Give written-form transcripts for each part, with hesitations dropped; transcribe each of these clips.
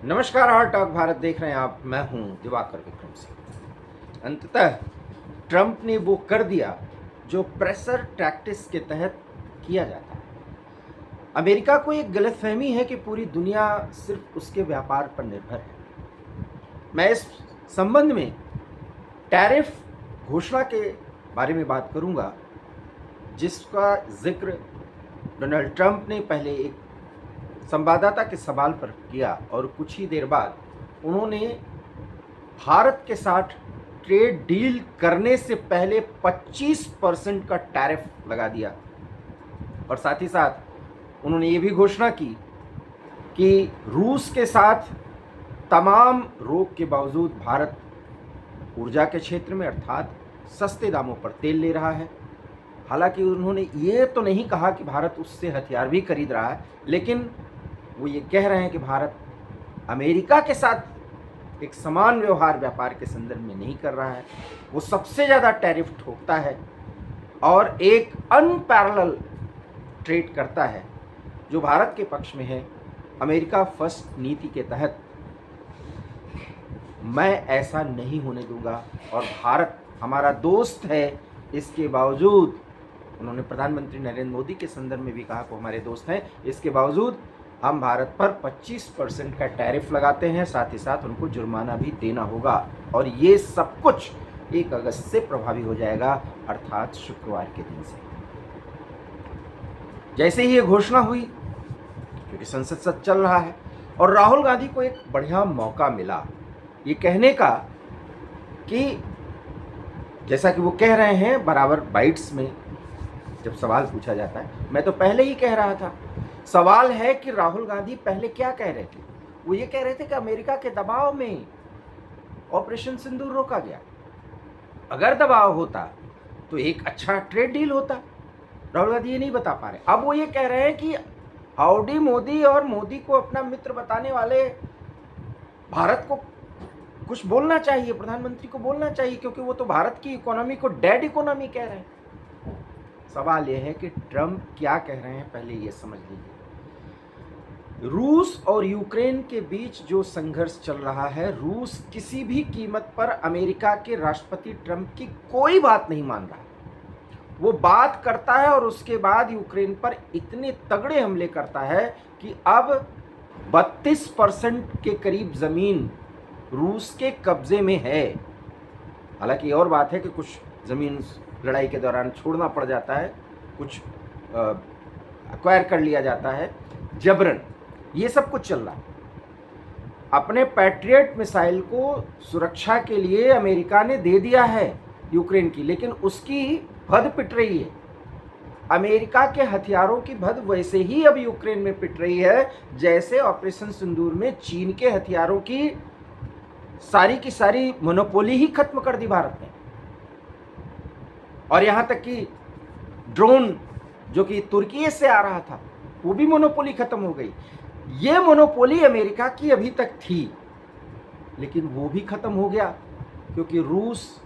नमस्कार, hot talk Bharat देख रहे हैं आप। मैं हूं दिवाकर विक्रम सिंह। अंततः ट्रंप ने वो कर दिया जो प्रेशर टैक्टिक्स के तहत किया जाता है। अमेरिका को एक गलतफहमी है कि पूरी दुनिया सिर्फ उसके व्यापार पर निर्भर है। मैं इस संबंध में टैरिफ घोषणा के बारे में बात करूंगा, जिसका जिक्र डोनाल्ड ट्रंप ने पहले एक संवाददाता के सवाल पर किया और कुछ ही देर बाद उन्होंने भारत के साथ ट्रेड डील करने से पहले 25% का टैरिफ लगा दिया। और साथ ही साथ उन्होंने ये भी घोषणा की कि रूस के साथ तमाम रोक के बावजूद भारत ऊर्जा के क्षेत्र में अर्थात सस्ते दामों पर तेल ले रहा है। हालांकि उन्होंने ये तो नहीं कहा कि भारत उससे हथियार भी खरीद रहा है, लेकिन वो ये कह रहे हैं कि भारत अमेरिका के साथ एक समान व्यवहार व्यापार के संदर्भ में नहीं कर रहा है। वो सबसे ज़्यादा टैरिफ ठोकता है और एक अनपैरेलल ट्रेड करता है जो भारत के पक्ष में है। अमेरिका फर्स्ट नीति के तहत मैं ऐसा नहीं होने दूंगा और भारत हमारा दोस्त है। इसके बावजूद उन्होंने प्रधानमंत्री नरेंद्र मोदी के संदर्भ में भी कहा कि हमारे दोस्त हैं, इसके बावजूद हम भारत पर 25% का टैरिफ लगाते हैं, साथ ही साथ उनको जुर्माना भी देना होगा। और ये सब कुछ 1 अगस्त से प्रभावी हो जाएगा, अर्थात शुक्रवार के दिन से। जैसे ही ये घोषणा हुई, क्योंकि संसद सत्र चल रहा है और राहुल गांधी को एक बढ़िया मौका मिला ये कहने का कि जैसा कि वो कह रहे हैं बराबर बाइट्स में जब सवाल पूछा जाता है, मैं तो पहले ही कह रहा था। सवाल है कि राहुल गांधी पहले क्या कह रहे थे। वो ये कह रहे थे कि अमेरिका के दबाव में ऑपरेशन सिंदूर रोका गया। अगर दबाव होता तो एक अच्छा ट्रेड डील होता। राहुल गांधी ये नहीं बता पा रहे। अब वो ये कह रहे हैं कि हाउडी मोदी और मोदी को अपना मित्र बताने वाले भारत को कुछ बोलना चाहिए, प्रधानमंत्री को बोलना चाहिए, क्योंकि वो तो भारत की इकोनॉमी को डेड इकोनॉमी कह रहे हैं। सवाल यह है कि ट्रंप क्या कह रहे हैं, पहले ये समझ लीजिए। रूस और यूक्रेन के बीच जो संघर्ष चल रहा है, रूस किसी भी कीमत पर अमेरिका के राष्ट्रपति ट्रंप की कोई बात नहीं मान रहा। वो बात करता है और उसके बाद यूक्रेन पर इतने तगड़े हमले करता है कि अब 32% के करीब जमीन रूस के कब्जे में है। हालांकि और बात है कि कुछ जमीन लड़ाई के दौरान छोड़ना पड़ जाता है, कुछ एक्वायर कर लिया जाता है जबरन। ये सब कुछ चल रहा है। अपने पैट्रियट मिसाइल को सुरक्षा के लिए अमेरिका ने दे दिया है यूक्रेन की, लेकिन उसकी भद पिट रही है। अमेरिका के हथियारों की भद वैसे ही अब यूक्रेन में पिट रही है जैसे ऑपरेशन सिंदूर में चीन के हथियारों की सारी मोनोपोली ही खत्म कर दी भारत ने। और यहां तक कि ड्रोन जो कि तुर्की से आ रहा था, वो भी मोनोपोली खत्म हो गई। ये मोनोपोली अमेरिका की अभी तक थी, लेकिन वो भी खत्म हो गया, क्योंकि रूस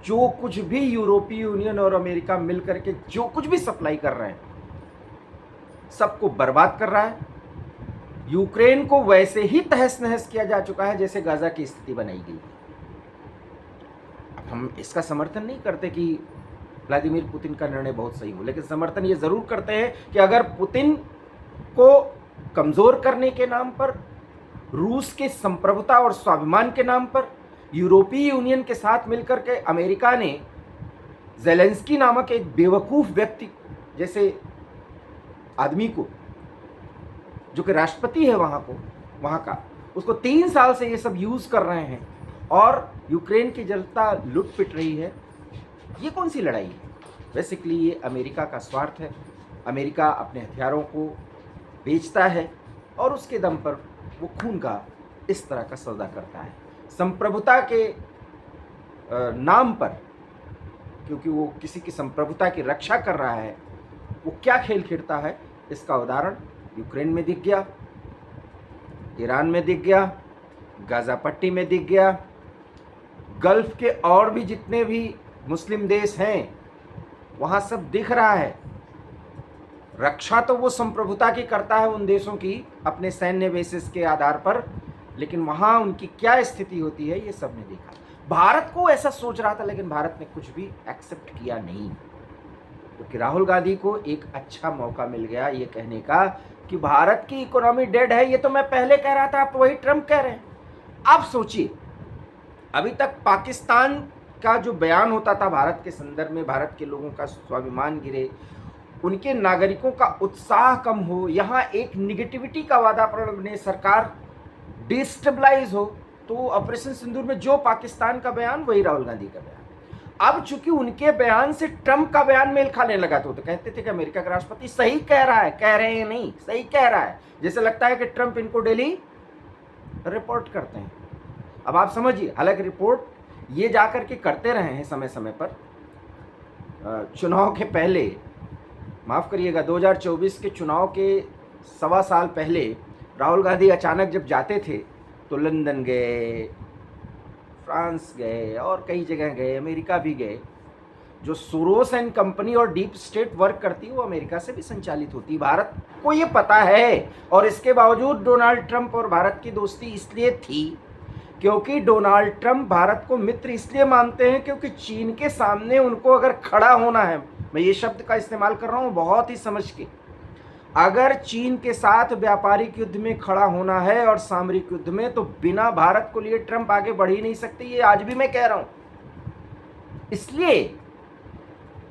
जो कुछ भी यूरोपीय यूनियन और अमेरिका मिलकर के जो कुछ भी सप्लाई कर रहे हैं, सबको बर्बाद कर रहा है। यूक्रेन को वैसे ही तहस नहस किया जा चुका है जैसे गाजा की स्थिति बनाई गई। अब हम इसका समर्थन नहीं करते कि व्लादिमीर पुतिन का निर्णय बहुत सही हो, लेकिन समर्थन ये जरूर करते हैं कि अगर पुतिन को कमजोर करने के नाम पर, रूस के संप्रभुता और स्वाभिमान के नाम पर, यूरोपीय यूनियन के साथ मिलकर के अमेरिका ने जेलेंस्की नामक एक बेवकूफ व्यक्ति जैसे आदमी को, जो कि राष्ट्रपति है वहां का, उसको 3 साल से ये सब यूज कर रहे हैं और यूक्रेन की जनता लुट पिट रही है। ये कौन सी लड़ाई है? बेसिकली ये अमेरिका का स्वार्थ है। अमेरिका अपने हथियारों को बेचता है और उसके दम पर वो खून का इस तरह का सौदा करता है संप्रभुता के नाम पर, क्योंकि वो किसी की संप्रभुता की रक्षा कर रहा है। वो क्या खेल खेलता है, इसका उदाहरण यूक्रेन में दिख गया, ईरान में दिख गया, गाजा पट्टी में दिख गया, गल्फ के और भी जितने भी मुस्लिम देश हैं वहाँ सब दिख रहा है। रक्षा तो वो संप्रभुता की करता है उन देशों की अपने सैन्य बेसिस के आधार पर, लेकिन वहाँ उनकी क्या स्थिति होती है ये सबने देखा। भारत को ऐसा सोच रहा था, लेकिन भारत ने कुछ भी एक्सेप्ट किया नहीं, क्योंकि राहुल गांधी को एक अच्छा मौका मिल गया ये कहने का कि भारत की इकोनॉमी डेड है। ये तो मैं पहले कह रहा था, आप तो वही ट्रम्प कह रहे हैं। आप सोचिए, अभी तक पाकिस्तान का जो बयान होता था भारत के संदर्भ में, भारत के लोगों का स्वाभिमान गिरे, उनके नागरिकों का उत्साह कम हो, यहाँ एक निगेटिविटी का वातावरण बने, सरकार डिस्टेबलाइज हो, तो ऑपरेशन सिंदूर में जो पाकिस्तान का बयान वही राहुल गांधी का बयान। अब चूंकि उनके बयान से ट्रंप का बयान मेल खाने लगा, तो कहते थे कि अमेरिका का राष्ट्रपति सही कह रहा है, कह रहे हैं नहीं, सही कह रहा है, जैसे लगता है कि ट्रंप इनको डेली रिपोर्ट करते हैं। अब आप समझिए, हालांकि रिपोर्ट ये जाकर के करते रहे हैं समय समय पर। चुनाव के पहले, माफ़ करिएगा, 2024 के चुनाव के 1.25 साल पहले राहुल गांधी अचानक जब जाते थे तो लंदन गए, फ्रांस गए और कई जगह गए, अमेरिका भी गए। जो सोरोस एंड कंपनी और डीप स्टेट वर्क करती है वो अमेरिका से भी संचालित होती है, भारत को ये पता है। और इसके बावजूद डोनाल्ड ट्रंप और भारत की दोस्ती इसलिए थी क्योंकि डोनाल्ड ट्रंप भारत को मित्र इसलिए मानते हैं क्योंकि चीन के सामने उनको अगर खड़ा होना है, मैं ये शब्द का इस्तेमाल कर रहा हूँ बहुत ही समझ के, अगर चीन के साथ व्यापारिक युद्ध में खड़ा होना है और सामरिक युद्ध में, तो बिना भारत को लिए ट्रंप आगे बढ़ ही नहीं सकते। ये आज भी मैं कह रहा हूं। इसलिए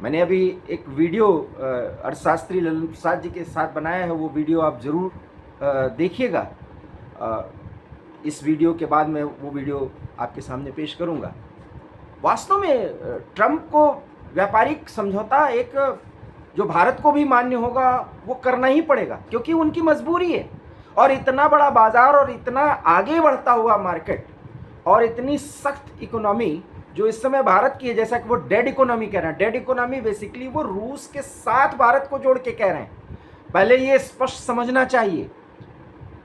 मैंने अभी एक वीडियो अर्थशास्त्री ललन प्रसाद जी के साथ बनाया है, वो वीडियो आप जरूर देखिएगा। इस वीडियो के बाद मैं वो वीडियो आपके सामने पेश करूंगा। वास्तव में ट्रंप को व्यापारिक समझौता एक जो भारत को भी मान्य होगा वो करना ही पड़ेगा, क्योंकि उनकी मजबूरी है। और इतना बड़ा बाजार और इतना आगे बढ़ता हुआ मार्केट और इतनी सख्त इकोनॉमी जो इस समय भारत की है, जैसा कि वो डेड इकोनॉमी कह रहे हैं। डेड इकोनॉमी बेसिकली वो रूस के साथ भारत को जोड़ के कह रहे हैं, पहले ये स्पष्ट समझना चाहिए।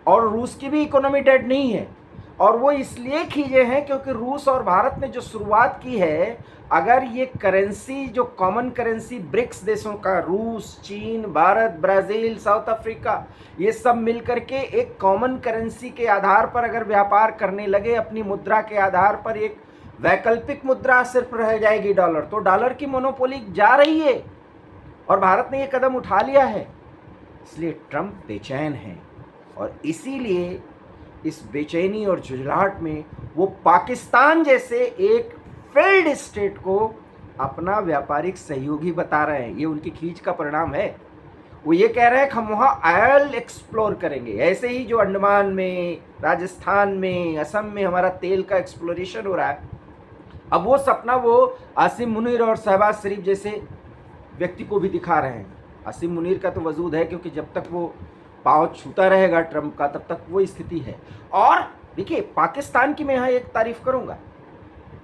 और रूस की भी इकोनॉमी डेड नहीं है, और वो इसलिए खींचे हैं क्योंकि रूस और भारत ने जो शुरुआत की है, अगर ये करेंसी जो कॉमन करेंसी ब्रिक्स देशों का, रूस, चीन, भारत, ब्राज़ील, साउथ अफ्रीका, ये सब मिलकर के एक कॉमन करेंसी के आधार पर अगर व्यापार करने लगे, अपनी मुद्रा के आधार पर, एक वैकल्पिक मुद्रा सिर्फ रह जाएगी डॉलर, तो डॉलर की मोनोपोली जा रही है और भारत ने ये कदम उठा लिया है। इसलिए ट्रंप बेचैन हैं और इसीलिए इस बेचैनी और झुंझलाहट में वो पाकिस्तान जैसे एक फेल्ड स्टेट को अपना व्यापारिक सहयोगी बता रहे हैं। ये उनकी खींच का परिणाम है। वो ये कह रहे हैं कि हम वहाँ ऑयल एक्सप्लोर करेंगे, ऐसे ही जो अंडमान में, राजस्थान में, असम में हमारा तेल का एक्सप्लोरेशन हो रहा है। अब वो सपना वो आसिम मुनीर और शहबाज शरीफ जैसे व्यक्ति को भी दिखा रहे हैं। आसिम मुनीर का तो वजूद है, क्योंकि जब तक वो पाँव छूता रहेगा ट्रंप का तब तक वो स्थिति है। और देखिए, पाकिस्तान की मैं यहाँ एक तारीफ करूँगा,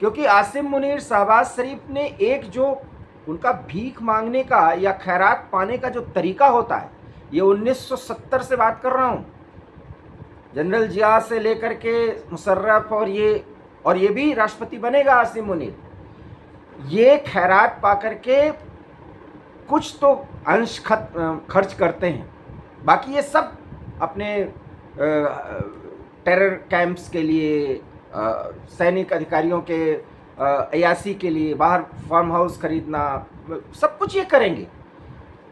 क्योंकि आसिम मुनीर, शहबाज शरीफ ने एक जो उनका भीख मांगने का या खैरात पाने का जो तरीका होता है, ये 1970 से बात कर रहा हूँ, जनरल जिया से लेकर के मुशर्रफ, और ये भी राष्ट्रपति बनेगा आसिम मुनीर, ये खैरात पा करके कुछ तो अंश खर्च करते हैं, बाकी ये सब अपने टेरर कैंप्स के लिए, सैनिक अधिकारियों के अयासी के लिए, बाहर फार्म हाउस खरीदना, सब कुछ ये करेंगे।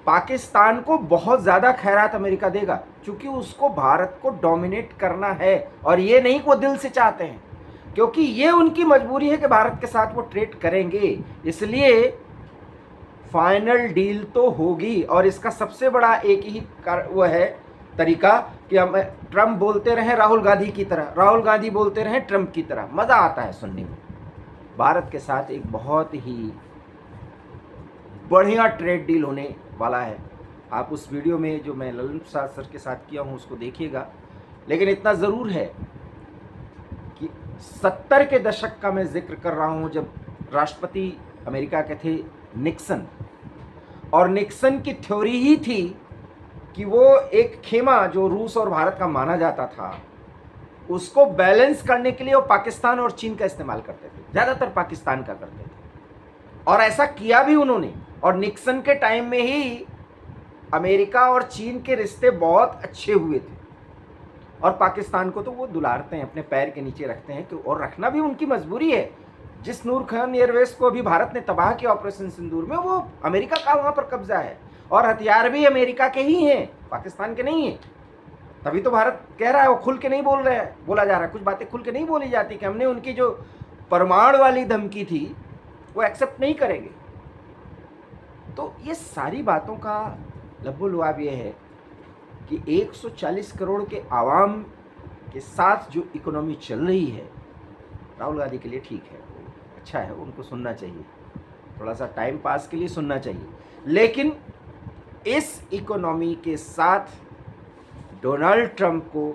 पाकिस्तान को बहुत ज़्यादा खैरात अमेरिका देगा, क्योंकि उसको भारत को डोमिनेट करना है, और ये नहीं कि वो दिल से चाहते हैं, क्योंकि ये उनकी मजबूरी है कि भारत के साथ वो ट्रेड करेंगे। इसलिए फाइनल डील तो होगी, और इसका सबसे बड़ा एक ही वो है तरीका कि हम ट्रंप बोलते रहें राहुल गांधी की तरह, राहुल गांधी बोलते रहें ट्रंप की तरह, मज़ा आता है सुनने में। भारत के साथ एक बहुत ही बढ़िया ट्रेड डील होने वाला है। आप उस वीडियो में जो मैं ललन प्रसाद सर के साथ किया हूँ उसको देखिएगा। लेकिन इतना ज़रूर है कि 70 के दशक का मैं जिक्र कर रहा हूँ, जब राष्ट्रपति अमेरिका के थे निक्सन, और निक्सन की थ्योरी ही थी कि वो एक खेमा जो रूस और भारत का माना जाता था, उसको बैलेंस करने के लिए वो पाकिस्तान और चीन का इस्तेमाल करते थे, ज़्यादातर पाकिस्तान का करते थे, और ऐसा किया भी उन्होंने। और निक्सन के टाइम में ही अमेरिका और चीन के रिश्ते बहुत अच्छे हुए थे। और पाकिस्तान को तो वो दुलारते हैं, अपने पैर के नीचे रखते हैं, कि और रखना भी उनकी मजबूरी है। जिस नूर खान एयरवेज को अभी भारत ने तबाह किया ऑपरेशन सिंदूर में, वो अमेरिका का वहाँ पर कब्जा है, और हथियार भी अमेरिका के ही हैं, पाकिस्तान के नहीं हैं। तभी तो भारत कह रहा है, वो खुल के नहीं बोल रहा है, बोला जा रहा है, कुछ बातें खुल के नहीं बोली जाती कि हमने उनकी जो परमाणु वाली धमकी थी वो एक्सेप्ट नहीं करेंगे। तो ये सारी बातों का लबो-लुआब ये है कि 140 करोड़ के आवाम के साथ जो इकोनॉमी चल रही है, राहुल गांधी के लिए ठीक है, अच्छा है, उनको सुनना चाहिए, थोड़ा सा टाइम पास के लिए सुनना चाहिए। लेकिन इस इकोनॉमी के साथ डोनाल्ड ट्रंप को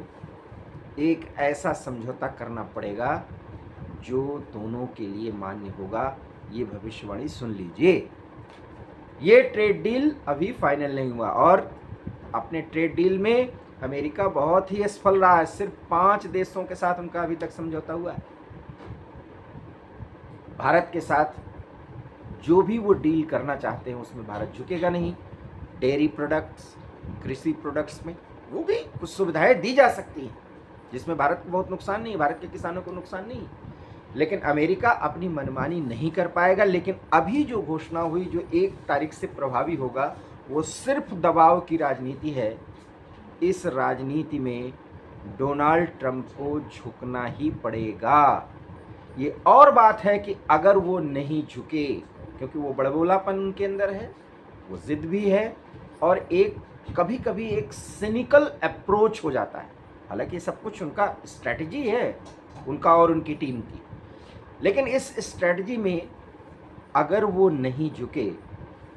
एक ऐसा समझौता करना पड़ेगा जो दोनों के लिए मान्य होगा। ये भविष्यवाणी सुन लीजिए। ये ट्रेड डील अभी फाइनल नहीं हुआ, और अपने ट्रेड डील में अमेरिका बहुत ही असफल रहा है। सिर्फ 5 देशों के साथ उनका अभी तक समझौता हुआ है। भारत के साथ जो भी वो डील करना चाहते हैं उसमें भारत झुकेगा नहीं। डेयरी प्रोडक्ट्स, कृषि प्रोडक्ट्स में वो भी कुछ सुविधाएं दी जा सकती हैं जिसमें भारत को बहुत नुकसान नहीं, भारत के किसानों को नुकसान नहीं, लेकिन अमेरिका अपनी मनमानी नहीं कर पाएगा। लेकिन अभी जो घोषणा हुई, जो 1 तारीख से प्रभावी होगा, वो सिर्फ दबाव की राजनीति है। इस राजनीति में डोनाल्ड ट्रंप को झुकना ही पड़ेगा। ये और बात है कि अगर वो नहीं झुके, क्योंकि वो बड़बोलापन उनके अंदर है, वो जिद भी है, और एक कभी कभी एक सिनिकल अप्रोच हो जाता है। हालांकि सब कुछ उनका स्ट्रैटेजी है, उनका और उनकी टीम की, लेकिन इस स्ट्रैटेजी में अगर वो नहीं झुके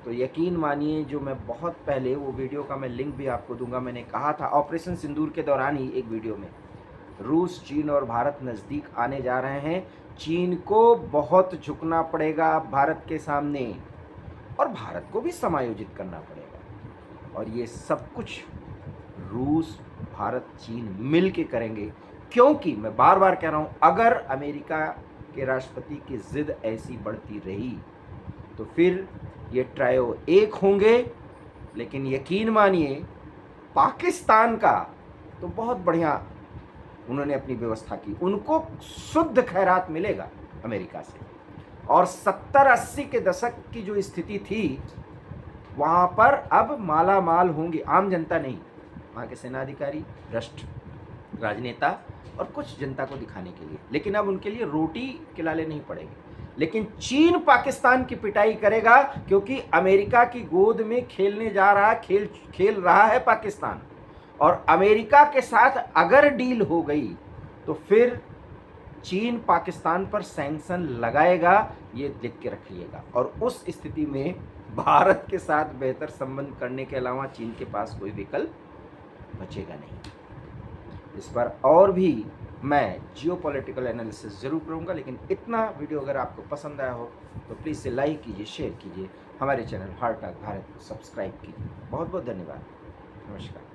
तो यकीन मानिए, जो मैं बहुत पहले वो वीडियो का मैं लिंक भी आपको दूंगा, मैंने कहा था ऑपरेशन सिंदूर के दौरान ही एक वीडियो में, रूस, चीन और भारत नज़दीक आने जा रहे हैं। चीन को बहुत झुकना पड़ेगा भारत के सामने, और भारत को भी समायोजित करना पड़ेगा। और ये सब कुछ रूस, भारत, चीन मिल के करेंगे, क्योंकि मैं बार बार कह रहा हूँ, अगर अमेरिका के राष्ट्रपति की जिद ऐसी बढ़ती रही तो फिर ये ट्रायो एक होंगे। लेकिन यकीन मानिए, पाकिस्तान का तो बहुत बढ़िया उन्होंने अपनी व्यवस्था की, उनको शुद्ध खैरात मिलेगा अमेरिका से। और 70-80 के दशक की जो स्थिति थी, वहाँ पर अब माला माल होंगे, आम जनता नहीं, वहाँ के सेनाधिकारी, भ्रष्ट राजनेता और कुछ जनता को दिखाने के लिए। लेकिन अब उनके लिए रोटी खिलाने नहीं पड़ेगी। लेकिन चीन पाकिस्तान की पिटाई करेगा, क्योंकि अमेरिका की गोद में खेलने जा रहा खेल रहा है पाकिस्तान। और अमेरिका के साथ अगर डील हो गई तो फिर चीन पाकिस्तान पर सैंक्शन लगाएगा, ये लिख के रखिएगा। और उस स्थिति में भारत के साथ बेहतर संबंध करने के अलावा चीन के पास कोई विकल्प बचेगा नहीं। इस पर और भी मैं जियोपॉलिटिकल एनालिसिस जरूर करूंगा, लेकिन इतना वीडियो अगर आपको पसंद आया हो तो प्लीज़ इसे लाइक कीजिए, शेयर कीजिए, हमारे चैनल हार्ट टॉक भारत को सब्सक्राइब कीजिए। बहुत बहुत धन्यवाद। नमस्कार।